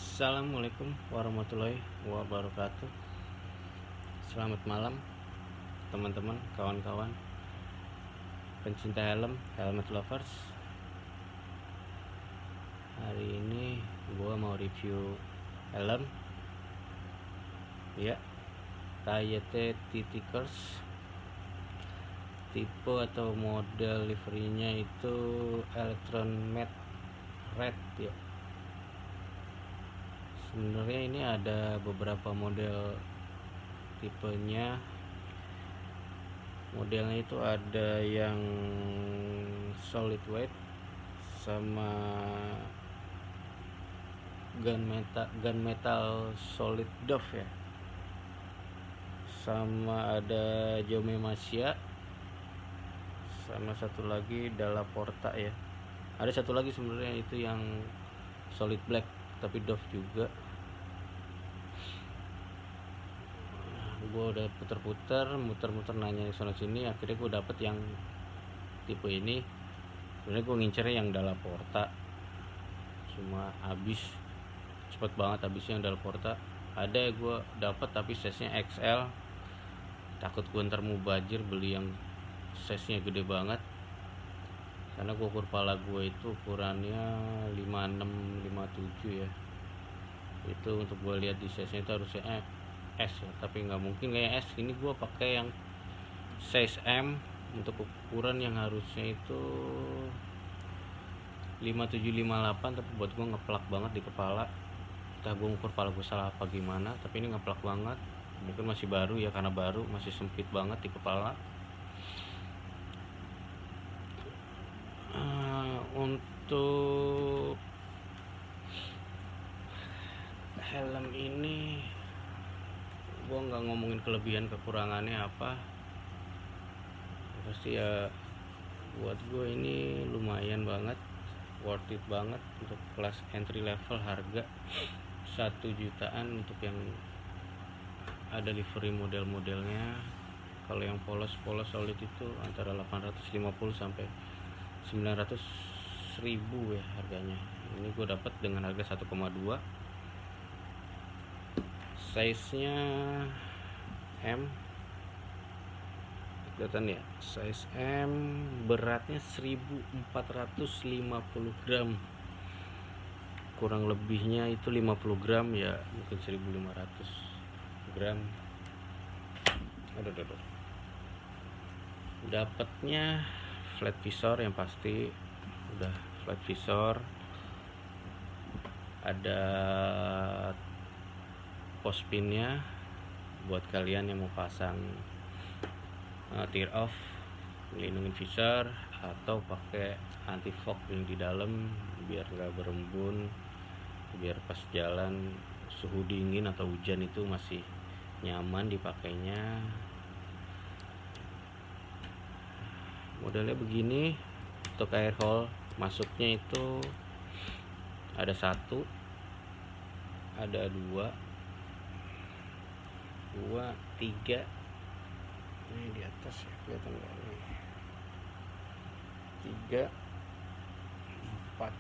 Assalamualaikum warahmatullahi wabarakatuh. Selamat malam teman-teman, kawan-kawan pencinta helmet lovers. Hari ini gua mau review helm ya, Tayete Titikers. Tipe atau model liverinya itu Electron Matte Red ya. Sebenarnya ini ada beberapa model tipenya. Modelnya itu ada yang solid weight sama gunmetal solid dove ya, sama ada Jaume Masia, sama satu lagi Dalaporta ya. Ada satu lagi sebenarnya itu yang solid black tapi dove juga. Gue udah muter-muter nanya di sana sini, akhirnya gue dapet yang tipe ini. Sebenarnya gue ngincernya yang Dalaporta, cuma habis cepet banget habisnya yang Dalaporta. Ada gue dapet tapi size nya XL, takut gue ntar mau bajir beli yang size nya gede banget, karena gue ukur pala gue itu ukurannya 56 57 ya. Itu untuk gue lihat di size nya itu harusnya S ya, tapi nggak mungkin kayak S. Ini gue pakai yang size M untuk ukuran yang harusnya itu 57 58, tapi buat gue ngeplak banget di kepala. Entah gue ukur kepala gue salah apa gimana, tapi ini ngeplak banget. Mungkin masih baru ya, karena baru masih sempit banget di kepala. Untuk helm ini gue nggak ngomongin kelebihan kekurangannya apa, pasti ya buat gue ini lumayan banget, worth it banget untuk kelas entry level. Harga 1 jutaan untuk yang ada livery model-modelnya. Kalau yang polos solid itu antara 850 sampai 900 ribu ya harganya. Ini gue dapat dengan harga 1,2. Size nya M, kelihatan ya, size M, beratnya 1450 gram, kurang lebihnya itu 50 gram ya, mungkin 1500 gram. Aduh. Dapatnya flat visor, yang pasti udah flat visor. Ada post pinnya buat kalian yang mau pasang tear off, melindungi visor, atau pakai anti fog yang di dalam biar nggak berembun, biar pas jalan suhu dingin atau hujan itu masih nyaman dipakainya. Modelnya begini. Untuk air hole masuknya itu ada 1, ada 2, 3. Ini di atas ya, kelihatan nggak nih? 3, 4.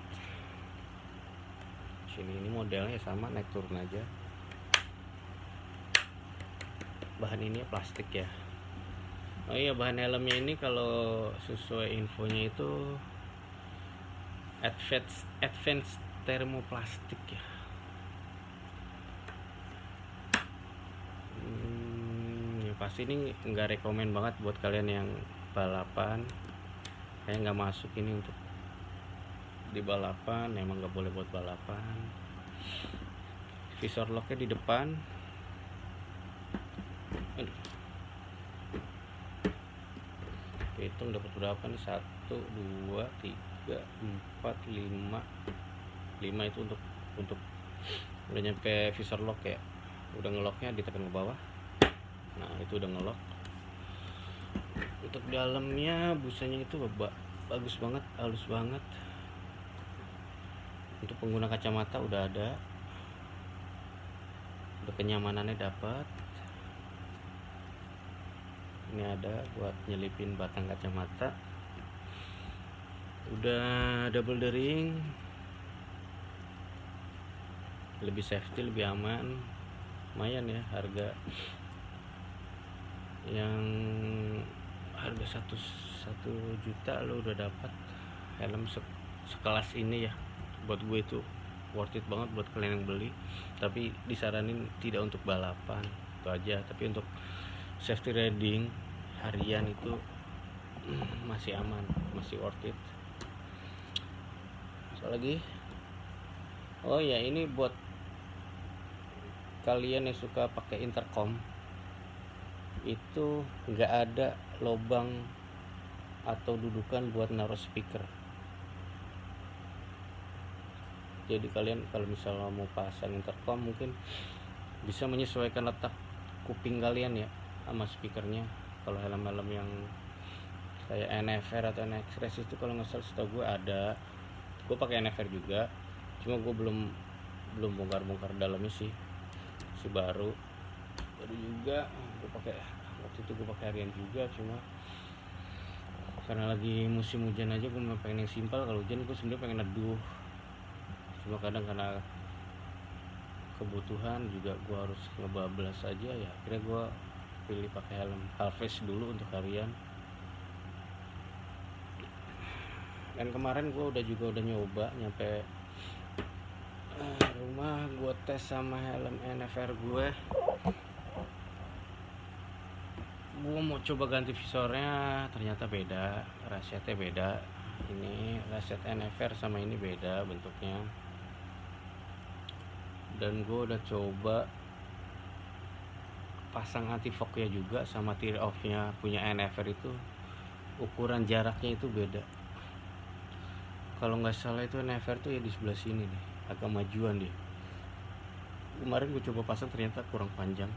Sini ini modelnya sama, naik turun aja. Bahan ini plastik ya. Oh iya, bahan helmnya ini kalau sesuai infonya itu advanced thermoplastik ya. Pasti ini nggak rekomen banget buat kalian yang balapan. Kayak nggak masuk ini untuk di balapan, emang nggak boleh buat balapan. Visor locknya di depan. Hitung dapat berapa nih? 1, 2, 3, 4, 5 itu untuk udah nyampe visor lock ya. Udah ngelocknya ditekan ke bawah. Nah itu udah ngelock. Untuk dalamnya busanya itu bagus banget, halus banget. Untuk pengguna kacamata udah ada, udah kenyamanannya dapat. Ini ada buat nyelipin batang kacamata. Udah double the ring. lebih safety, lebih aman. Lumayan ya, harga yang harga 1 juta lo udah dapat helm sekelas ini ya. Buat gue itu worth it banget buat kalian yang beli, tapi disaranin tidak untuk balapan itu aja, tapi untuk safety riding harian itu masih aman, masih worth it. Apalagi oh ya, ini buat kalian yang suka pakai intercom, itu nggak ada lubang atau dudukan buat naruh speaker. Jadi kalian kalau misalnya mau pasang intercom mungkin bisa menyesuaikan letak kuping kalian ya sama speakernya. Kalau helm-helm yang kayak NFR atau NX Race itu kalau nggak salah setahu gue ada. Gue pakai NFR juga, cuma gue belum bongkar dalamnya sih, si baru juga. Gue pakai waktu itu gue pakai harian juga, cuma karena lagi musim hujan aja gue pengen yang simpel. Kalau hujan gue sebenarnya pengen neduh, cuma kadang karena kebutuhan juga gue harus ngebablas aja ya, akhirnya gue pilih pakai helm half-face dulu untuk harian. Dan kemarin gue udah nyoba nyampe rumah, gue tes sama helm NFR gue mau coba ganti visornya, ternyata beda, rasetnya beda. Ini raset NFR sama ini beda bentuknya. Dan gue udah coba pasang anti fognya juga sama tear off nya punya NFR itu, ukuran jaraknya itu beda. Kalau nggak salah itu NFR tuh ya di sebelah sini nih, agak majuan dia. Kemarin gue coba pasang ternyata kurang panjang.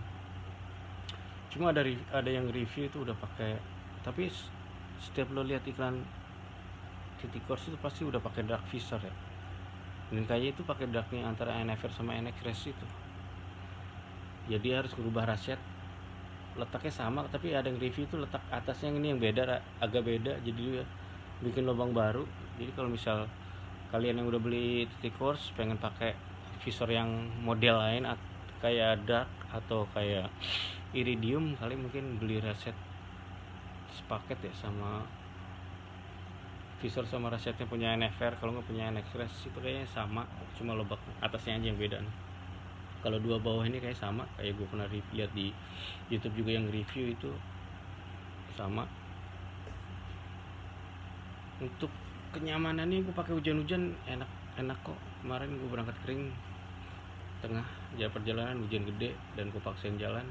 Cuma ada yang review itu udah pakai, tapi setiap lo lihat iklan Titik Course itu pasti udah pakai dark visor ya. Dan kayaknya itu pakai darknya antara NFR sama NX Race itu. Jadi harus berubah raset, letaknya sama, tapi ada yang review itu letak atasnya ini yang beda, agak beda, jadi dia bikin lubang baru. Jadi kalau misal kalian yang udah beli Titik Course pengen pakai visor yang model lain kayak dark atau kayak iridium, kalian mungkin beli raset sepaket ya sama visor sama rasetnya punya NFR. Kalau nggak punya NX Race itu kayaknya sama, cuma lubang atasnya aja yang beda nih. Kalau dua bawah ini kayak sama, kayak gue pernah lihat di YouTube juga yang review itu sama. Untuk kenyamanannya gue pakai hujan-hujan enak kok. Kemarin gue berangkat kering, tengah perjalanan hujan gede dan gue paksain jalan,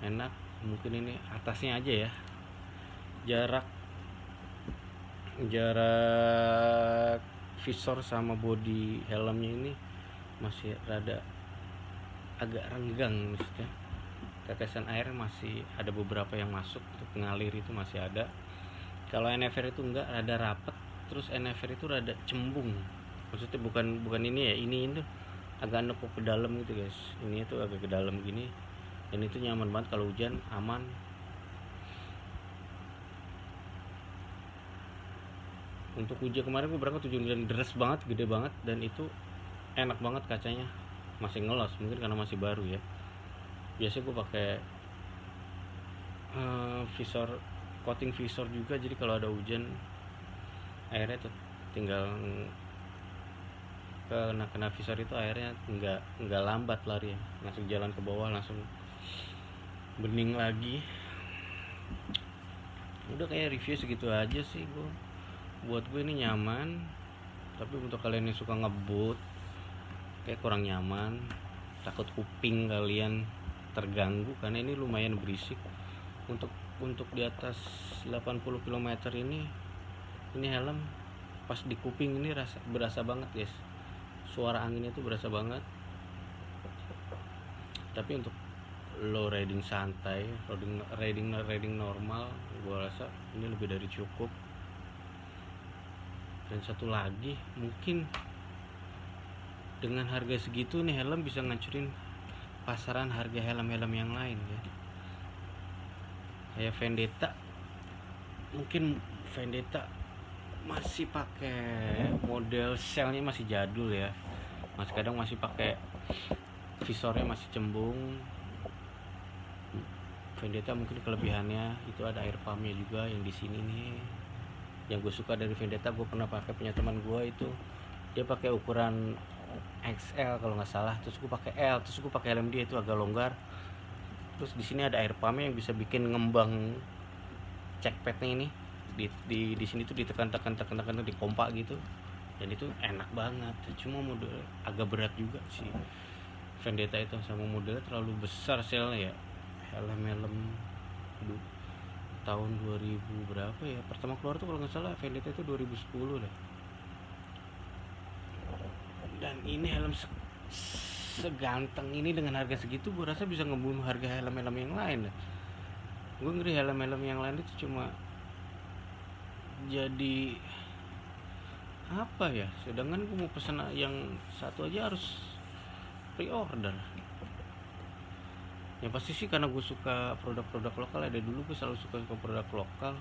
enak. Mungkin ini atasnya aja ya, jarak visor sama bodi helmnya ini masih rada agak renggang, maksudnya tetesan air masih ada beberapa yang masuk, untuk ngalir itu masih ada. Kalau NFR itu enggak, rada rapet. Terus NFR itu rada cembung, maksudnya bukan ini ya, ini itu agak nekuk ke dalam gitu guys. Ini itu agak ke dalam gini, dan itu nyaman banget kalau hujan, aman. Untuk hujan kemarin gue berangkat hujan deras banget, gede banget, dan itu enak banget, kacanya masih ngelos, mungkin karena masih baru ya. Biasanya gue pakai visor, coating visor juga, jadi kalau ada hujan airnya tuh tinggal kena visor itu, airnya nggak lambat lari ya, langsung jalan ke bawah, langsung bening lagi. Udah kayak review segitu aja sih. Buat gue ini nyaman, tapi untuk kalian yang suka ngebut kayak kurang nyaman, takut kuping kalian terganggu karena ini lumayan berisik. Untuk di atas 80 km ini helm pas di kuping ini berasa banget guys, suara anginnya tuh berasa banget. Tapi untuk low riding santai, riding normal, gue rasa ini lebih dari cukup. Dan satu lagi, mungkin dengan harga segitu nih helm bisa ngancurin pasaran harga helm-helm yang lain ya. Kayak Vendetta, mungkin Vendetta masih pakai model shellnya masih jadul ya, kadang masih pakai visornya masih cembung. Vendetta mungkin kelebihannya itu ada air pumpnya juga yang di sini nih. Yang gue suka dari Vendetta, gue pernah pakai punya teman gue itu, dia pakai ukuran XL kalau nggak salah, terus gue pakai L, terus gue pakai helm dia itu agak longgar. Terus di sini ada air pumpnya yang bisa bikin ngembang checkpadnya ini. Di sini tuh ditekan-tekan di kompak gitu, dan itu enak banget. Cuma model agak berat juga sih Vendetta itu, sama modelnya terlalu besar selnya ya. Helm tahun 2000 berapa ya pertama keluar tuh, kalau nggak salah Vendetta itu 2010 deh. Dan ini helm seganteng ini dengan harga segitu, gue rasa bisa ngebunuh harga helm-helm yang lain deh. Gue ngeri helm-helm yang lain itu cuma jadi apa ya, sedangkan gue mau pesen yang satu aja harus pre-order. Yang pasti sih karena gue suka produk-produk lokal. Ada dulu gue selalu suka produk lokal.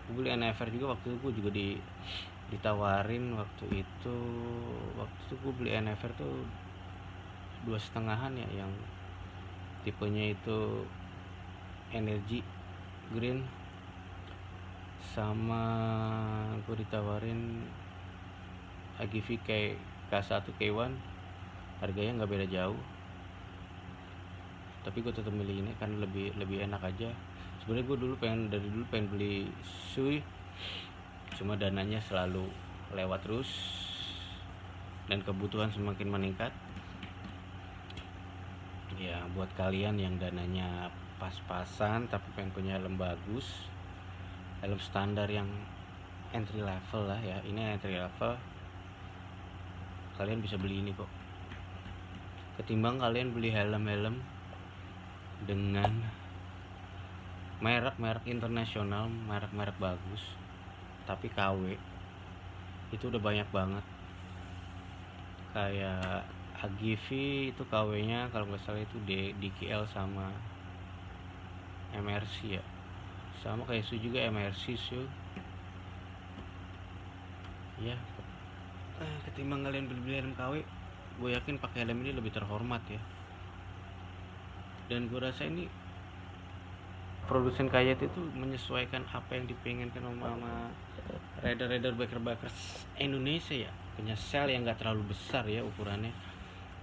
Gue beli NFR juga waktu itu, gue juga ditawarin waktu itu gue beli NFR tuh 2,5-an ya, yang tipenya itu energy green, sama gue ditawarin AGV K1 K1, harganya nggak beda jauh, tapi gue tetap milih ini kan lebih enak aja. Sebenarnya gue dari dulu pengen beli Sui, cuma dananya selalu lewat terus dan kebutuhan semakin meningkat. Ya buat kalian yang dananya pas-pasan tapi pengen punya helm bagus, helm standar yang entry level lah ya, ini entry level, kalian bisa beli ini kok, ketimbang kalian beli helm-helm dengan merek-merek internasional, merek-merek bagus tapi KW itu udah banyak banget. Kayak AGV itu KW-nya kalau nggak salah itu DKL sama MRC ya, sama kayak Su juga MRC Su ya. Ketimbang kalian beli helm KW, gue yakin pakai helm ini lebih terhormat ya. Dan gue rasa ini produsen KYT itu menyesuaikan apa yang dipengenkan sama rider bikers Indonesia ya, punya sel yang gak terlalu besar ya ukurannya.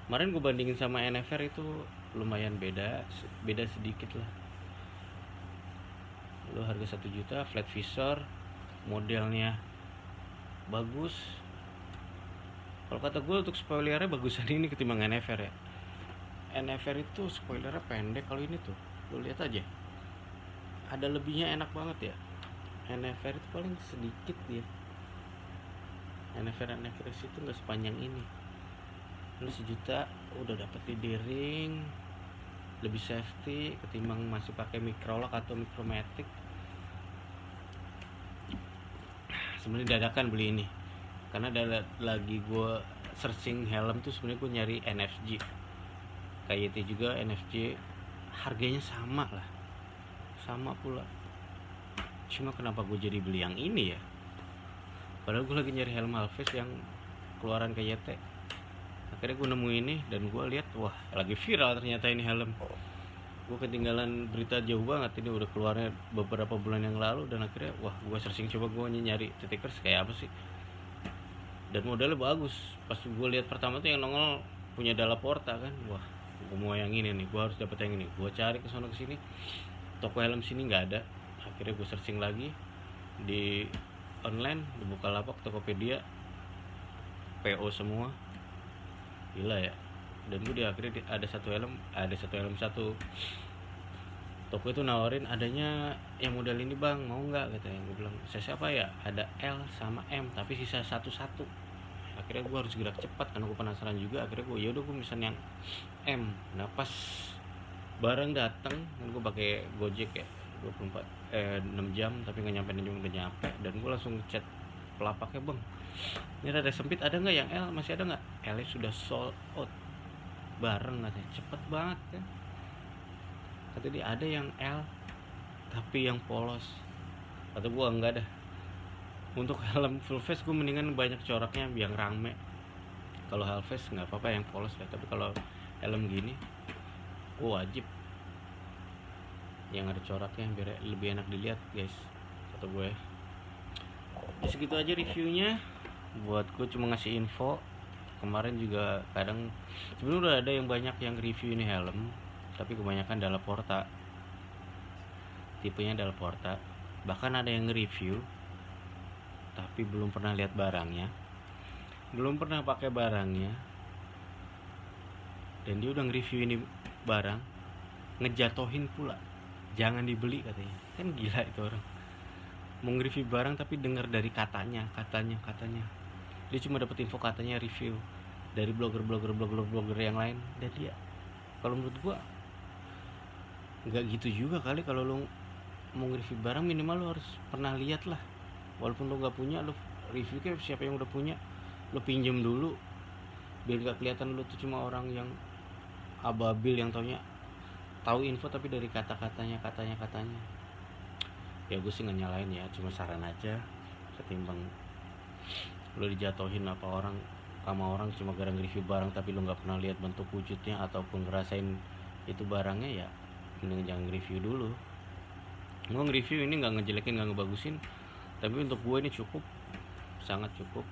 Kemarin gue bandingin sama NFR itu lumayan beda sedikit lah. Lo harga 1 juta, flat visor, modelnya bagus. Kalau kata gue untuk spoilernya bagusan ini ketimbang NFR ya. NFR itu spoilernya pendek, kalau ini tuh lo lihat aja, ada lebihnya, enak banget ya. NFR itu paling sedikit ya, NFR itu nggak sepanjang ini. Lo 1 juta udah dapet lead ring, lebih safety ketimbang masih pakai microlock atau micromatic. Sebenarnya dadakan beli ini karena lagi gue searching helm tuh, sebenarnya gue nyari NFG, KYT juga NFG, harganya sama pula. Cuma kenapa gue jadi beli yang ini ya, padahal gue lagi nyari helm Halfest yang keluaran KYT. Akhirnya gue nemu ini dan gue lihat, wah lagi viral ternyata ini helm. Gue ketinggalan berita jauh banget, ini udah keluarnya beberapa bulan yang lalu. Dan akhirnya wah gue searching, coba gue nyari titikers kayak apa sih, dan modelnya bagus. Pas gue lihat pertama tuh yang nongol punya Dalla Porta kan, wah gue mau yang ini nih, gue harus dapet yang ini. Gue cari kesana kesini, toko helm sini nggak ada. Akhirnya gue searching lagi di online, di Bukalapak, Tokopedia, PO semua, gila ya. Dan gue akhirnya ada satu helm satu toko itu nawarin adanya yang model ini bang, mau nggak katanya. Gue bilang saya siapa ya, ada L sama M tapi sisa satu. Akhirnya gue harus gerak cepat karena gue penasaran juga. Akhirnya gue yaudah gue pesan yang M. Nah pas barang datang kan gue pakai Gojek ya, 6 jam tapi nggak nyampe 6 jam udah nyampe. Dan gue langsung chat pelapaknya, bang ini rada sempit, ada nggak yang L, masih ada nggak? L sudah sold out bareng katanya, cepet banget kan. Kata dia ada yang L tapi yang polos. Kata gue enggak dah, untuk helm full face gue mendingan banyak coraknya yang rame. Kalau halves nggak apa-apa yang polos lah, tapi kalau helm gini wajib yang ada coraknya biar lebih enak dilihat guys, kata gue. Ya segitu aja reviewnya, buat gue cuma ngasih info. Kemarin juga kadang sebenarnya udah ada yang banyak yang review ini helm, tapi kebanyakan Dalaporta, tipenya Dalaporta. Bahkan ada yang review tapi belum pernah lihat barangnya, belum pernah pakai barangnya, dan dia udah nge-review ini barang, ngejatohin pula, jangan dibeli katanya. Kan gila itu orang, mau nge-review barang tapi dengar dari katanya. Dia cuma dapat info katanya review dari blogger yang lain. Dan dia, kalau menurut gua nggak gitu juga kali. Kalau lu mau nge-review barang minimal lu harus pernah lihat lah, walaupun lu nggak punya. Lu review kayak siapa yang udah punya, lu pinjem dulu biar nggak kelihatan lu tuh cuma orang yang ababil yang tahu info tapi dari katanya. Ya gue sih nggak nyalain ya, cuma saran aja. Ketimbang lu dijatuhin apa orang sama orang cuma gara review barang tapi lu nggak pernah lihat bentuk wujudnya ataupun ngerasain itu barangnya, ya mending jangan review dulu. Gue nge-review ini nggak ngejelekin, nggak ngebagusin, tapi untuk gue ini cukup, sangat cukup,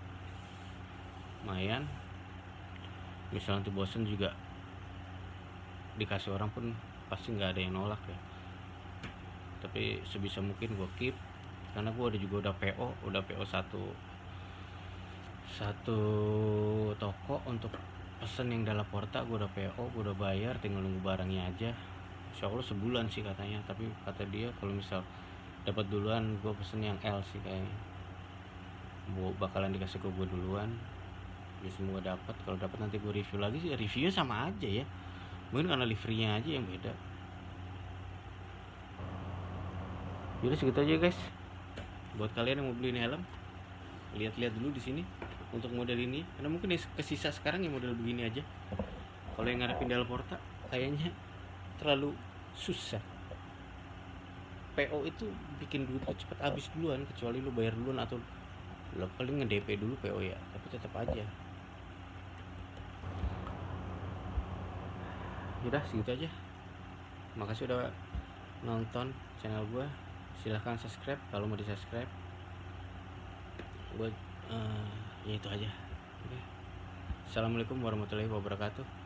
lumayan. Misalnya nanti bosen juga dikasih orang pun pasti nggak ada yang nolak ya. Tapi sebisa mungkin gue keep, karena gue udah PO satu toko untuk pesen yang Dalaporta. Gue udah PO, gue udah bayar, tinggal nunggu barangnya aja. Insya Allah sebulan sih katanya, tapi kata dia kalau misal dapat duluan gue pesen yang L sih kayaknya, bakalan dikasih ke gue duluan. Ya semoga dapat. Kalau dapat nanti gue review lagi sih. Reviewnya sama aja ya, mungkin karena liverynya aja yang beda. Jadi segitu aja guys. Buat kalian yang mau beli ini helm, lihat-lihat dulu di sini untuk model ini, karena mungkin kesisa sekarang yang model begini aja. Kalau yang ngarepin Dalaporta kayaknya terlalu susah. PO itu bikin duit cepat habis duluan, kecuali lu bayar duluan atau lu paling nge-DP dulu PO ya, tapi tetap aja. Udah segitu aja. Makasih udah nonton channel gue. Silahkan subscribe kalau mau di subscribe. Buat ya itu aja. Oke. Assalamualaikum warahmatullahi wabarakatuh.